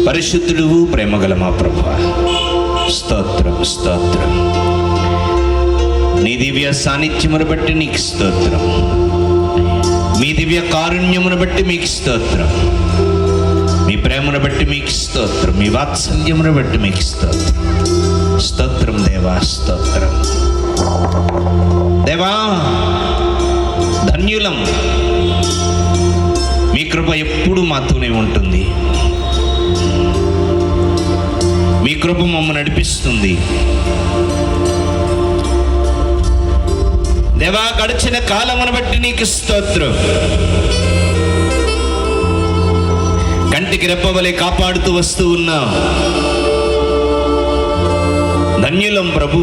పరిశుద్ధుడు ప్రేమగల మా ప్రభువా, స్తోత్రం స్తోత్రం. నీ దివ్య సాన్నిధ్యమును బట్టి నీకు స్తోత్రం, మీ దివ్య కారుణ్యమును బట్టి మీకు స్తోత్రం, మీ ప్రేమను బట్టి మీకు స్తోత్రం, మీ వాత్సల్యమును బట్టి మీకు స్తోత్రం. స్తోత్రం దేవా, స్తోత్రం దేవా. ధన్యులం, మీ కృప ఎప్పుడు మాతోనే ఉంటుంది, మీ కృప మమ్మల్ని నడిపిస్తుంది దేవా. గడిచిన కాలమును బట్టి నీకు స్తోత్రం. కంటికి రెప్పవలే కాపాడుతూ వస్తూ ఉన్నా. ధన్యులం ప్రభు.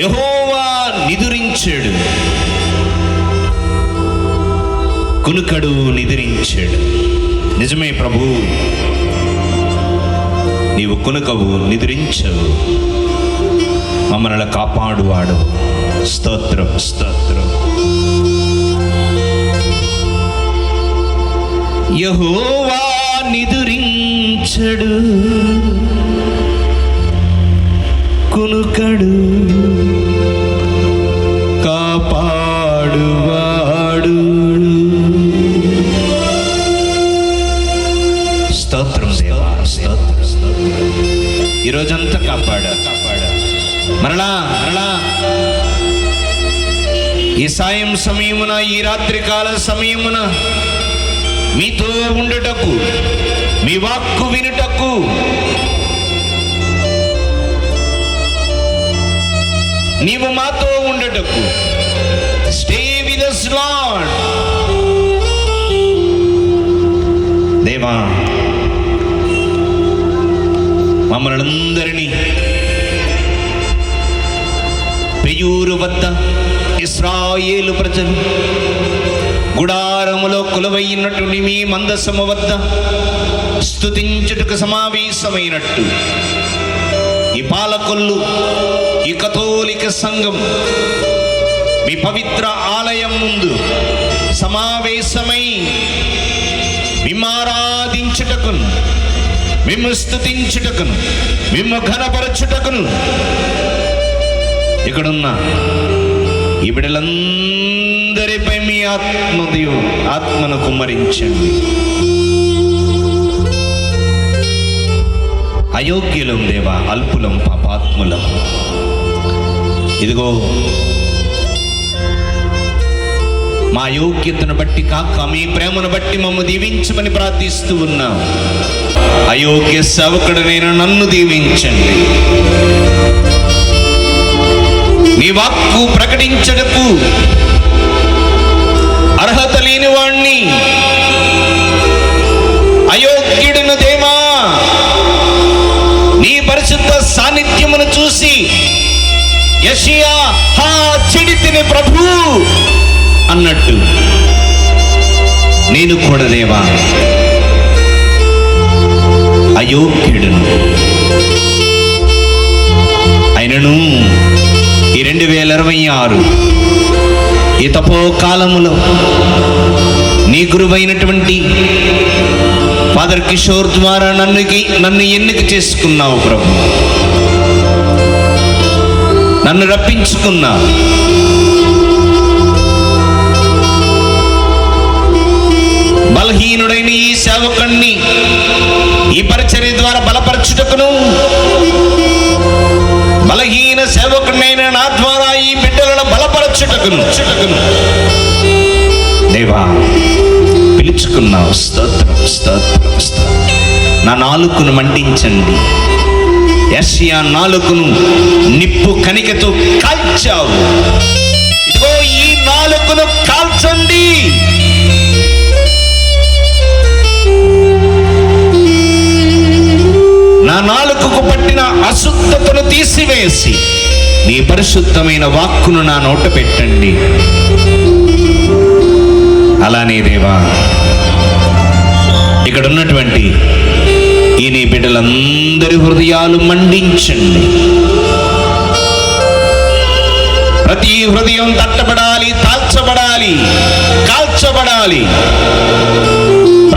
యెహోవా నిదురించాడు, కునుకడు నిద్రించాడు. నిజమే ప్రభు, నీవు కునుకవు, నిద్రించవు, మమ్మల్ని కాపాడువాడు. స్తోత్రం స్తోత్రం. యెహోవా నిదురించడు, కునుకడు, కాపాడువాడు. స్తోత్రం దేవా, స్తోత్రం స్తోత్రం. ఈరోజంతా కాపాడా. మరలా ఈ సాయం సమయమున, ఈ రాత్రి కాల సమయమున మీతో ఉండుటకు, మీ వాక్కు వినుటకు నీవు మాతో ఉండుటకు. Stay with us Lord. దేవా, మమ్మల్ని అందరినీ పెయూరు వద్ద ఇశ్రాయేలు ప్రజలు గుడారములో కొలువైనటువంటి మీ మందసము వద్ద స్తుతించుటకు సమావేశమైనట్టు ఈ పాలకొల్లు, ఈ కథోలిక సంఘం మీ పవిత్ర ఆలయం ముందు సమావేశమై మిమ్ము ఆరాధించుటకును, మిమ్ము స్తుతించుటకును, మిమ్ము ఘనపరచుటకును ఇక్కడున్న ఈ బిడ్డలందరిపై మీ ఆత్మను కుమ్మరించండి. అయోగ్యులం దేవా, అల్పులం, పాపాత్ములం. ఇదిగో మా యోగ్యతను బట్టి కాక మీ ప్రేమను బట్టి మమ్ము దీవించమని ప్రార్థిస్తూ ఉన్నాం. అయోగ్య సేవకుడనైన నన్ను దీవించండి. నీ వాక్కు ప్రకటించడకు అర్హత లేని వాణ్ణి, అయోగ్యుడును దేవా. నీ పరిశుద్ధ సాన్నిధ్యమును చూసి యెషయా హా చెడితిని ప్రభు అన్నట్టు నేను కూడా దేవా అయోగ్యుడును. అయినను ఈ 2026 ఈ తపో కాలములో నీ గురువైనటువంటి ఫాదర్ కిషోర్ ద్వారా నన్ను ఎన్నిక చేసుకున్నావు ప్రభు, నన్ను రప్పించుకున్నావు. బలహీనుడైన ఈ సేవకుణ్ణి ఈ పరిచర్య ద్వారా బలపరచుటకును, బలహీన సేవకుడైన నా ద్వారా ఈ బిడ్డలను బలపరచుటకును దేవా పిలుచుకున్నావు. స్తోత్రం స్తోత్రం స్తోత్రం. నా నాలుకను మండించండి. యెషయా నాలుకను నిప్పు కణికతో కాల్చావు. ఇదిగో ఈ నాలుకను కాల్చండి. నా నాలుకకు పట్టిన అశుద్ధతను తీసివేసి నీ పరిశుద్ధమైన వాక్కును నా నోట పెట్టండి. అలానే దేవా ఇక్కడ ఉన్నటువంటి ఈ నీ బిడ్డలందరి హృదయాలు మండించండి. ప్రతి హృదయం తట్టబడాలి, తాల్చబడాలి, కాల్చబడాలి.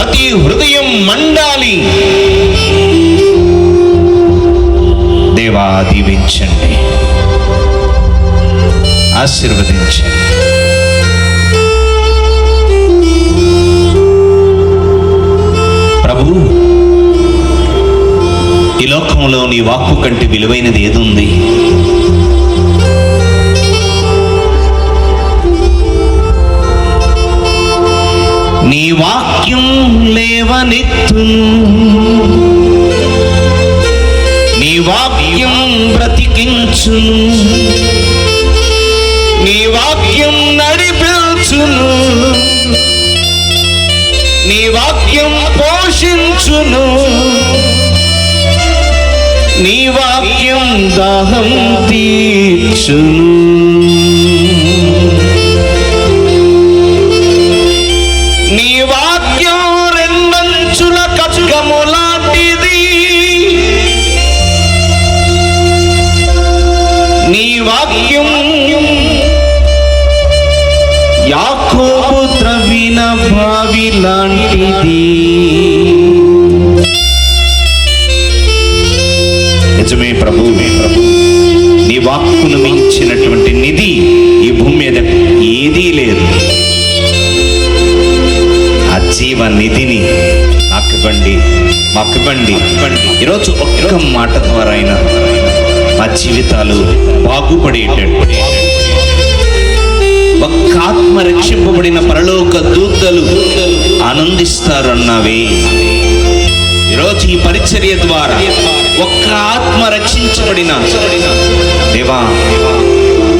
ప్రతి హృదయం మండాలి. దేవా దీవించండి, ఆశీర్వదించండి. ప్రభు, ఈ లోకంలో నీ వాక్కు కంటే విలువైనది ఏదుంది? నీ వాక్యం లేవనెత్తును, నీ వాక్యం బ్రతికించును, నీ వాక్యం నడిపించును, నీ వాక్యం పోషించును, నీ వాక్యం దాహం తీర్చును. నీ వాక్యం రెండంచుల ఖడ్గము లాంటిది, నీ వాక్యం యాకోబు త్రవ్విన బావి లాంటిది. నిజమే ప్రభు, నీ వాక్కును మించినటువంటి నిధి ఈ భూమి మీద ఏదీ లేదు. ఆ జీవ నిధిని మాకివ్వండి. ఈరోజు ఒక్క మాట ద్వారా అయినా మా జీవితాలు బాగుపడేటట్టు, ఒక్క ఆత్మ రక్షింపబడిన పరలోక దూతలు ఆనందిస్తారు అన్నావే. ఈరోజు ఈ పరిచర్య ద్వారా ఒక్క ఆత్మ రక్షించబడిన దేవా,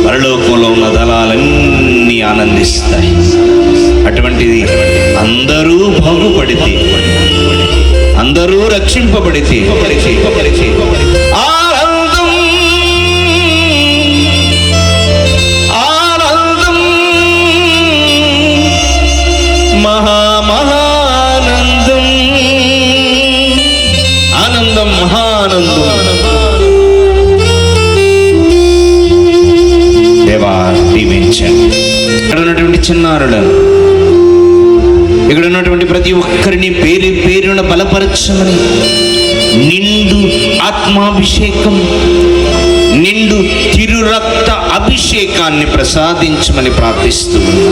పరలోకంలో ఉన్న దళాలన్నీ ఆనందిస్తాయి. అటువంటిది అందరూ బాగుపడితే, అందరూ రక్షింపబడితే ఆనందం ఆనందం మహామహానందం, ఆనందం మహానందం. దేవా దీవించండి. ఇక్కడ ఉన్నటువంటి చిన్నారులను, ఇక్కడ ఉన్నటువంటి ప్రతి ఒక్కరిని పేరు పేరున బలపరచమని, నిండు ఆత్మాభిషేకం, నిండు తిరురక్త అభిషేకాన్ని ప్రసాదించమని ప్రార్థిస్తూ ఉన్నా.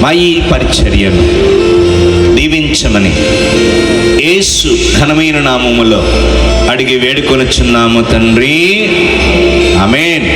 మా ఈ పరిచర్యను దీవించమని యేసు ఘనమైన నామములో అడిగి వేడుకొనుచున్నాము తండ్రి. ఆమేన్.